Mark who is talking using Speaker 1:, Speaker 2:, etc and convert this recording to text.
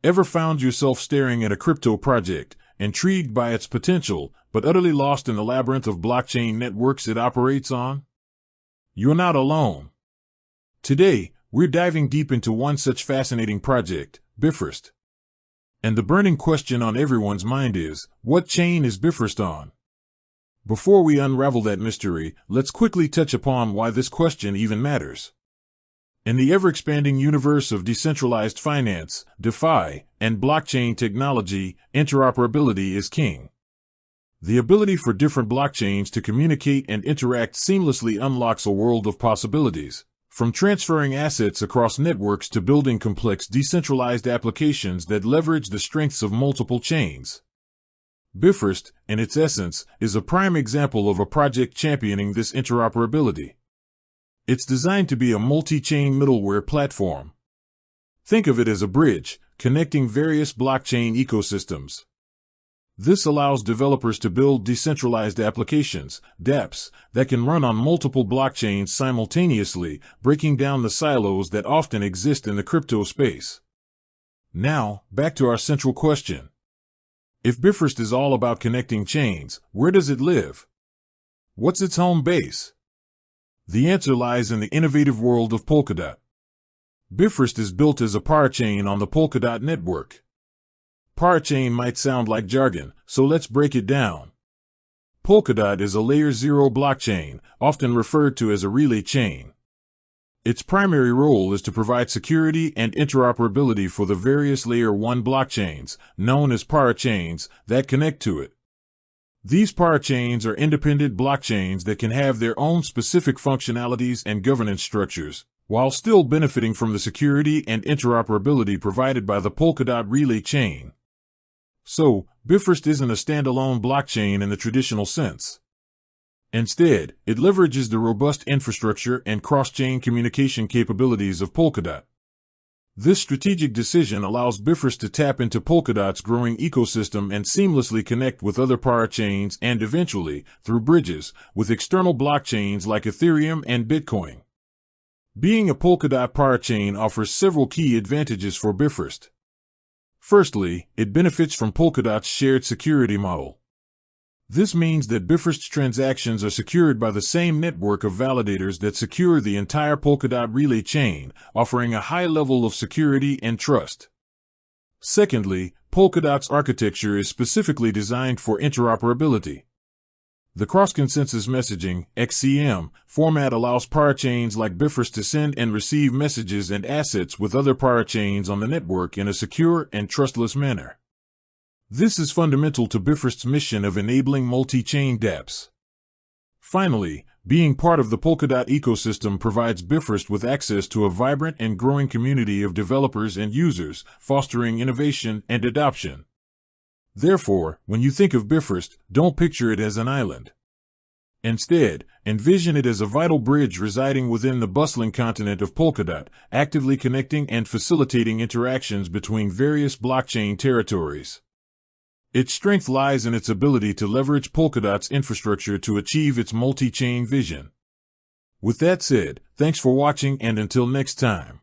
Speaker 1: Ever found yourself staring at a crypto project, intrigued by its potential, but utterly lost in the labyrinth of blockchain networks it operates on? You're not alone. Today, we're diving deep into one such fascinating project, Bifrost. And the burning question on everyone's mind is, what chain is Bifrost on? Before we unravel that mystery, let's quickly touch upon why this question even matters. In the ever-expanding universe of decentralized finance, DeFi, and blockchain technology, interoperability is king. The ability for different blockchains to communicate and interact seamlessly unlocks a world of possibilities, from transferring assets across networks to building complex decentralized applications that leverage the strengths of multiple chains. Bifrost, in its essence, is a prime example of a project championing this interoperability. It's designed to be a multi-chain middleware platform. Think of it as a bridge, connecting various blockchain ecosystems. This allows developers to build decentralized applications, dApps, that can run on multiple blockchains simultaneously, breaking down the silos that often exist in the crypto space. Now, back to our central question. If Bifrost is all about connecting chains, where does it live? What's its home base? The answer lies in the innovative world of Polkadot. Bifrost is built as a parachain on the Polkadot network. Parachain might sound like jargon, so let's break it down. Polkadot is a Layer 0 blockchain, often referred to as a relay chain. Its primary role is to provide security and interoperability for the various Layer 1 blockchains, known as parachains, that connect to it. These parachains are independent blockchains that can have their own specific functionalities and governance structures, while still benefiting from the security and interoperability provided by the Polkadot relay chain. So, Bifrost isn't a standalone blockchain in the traditional sense. Instead, it leverages the robust infrastructure and cross-chain communication capabilities of Polkadot. This strategic decision allows Bifrost to tap into Polkadot's growing ecosystem and seamlessly connect with other parachains and eventually, through bridges, with external blockchains like Ethereum and Bitcoin. Being a Polkadot parachain offers several key advantages for Bifrost. Firstly, it benefits from Polkadot's shared security model. This means that Bifrost's transactions are secured by the same network of validators that secure the entire Polkadot relay chain, offering a high level of security and trust. Secondly, Polkadot's architecture is specifically designed for interoperability. The cross-consensus messaging (XCM) format allows parachains like Bifrost to send and receive messages and assets with other parachains on the network in a secure and trustless manner. This is fundamental to Bifrost's mission of enabling multi-chain dApps. Finally, being part of the Polkadot ecosystem provides Bifrost with access to a vibrant and growing community of developers and users, fostering innovation and adoption. Therefore, when you think of Bifrost, don't picture it as an island. Instead, envision it as a vital bridge residing within the bustling continent of Polkadot, actively connecting and facilitating interactions between various blockchain territories. Its strength lies in its ability to leverage Polkadot's infrastructure to achieve its multi-chain vision. With that said, thanks for watching and until next time.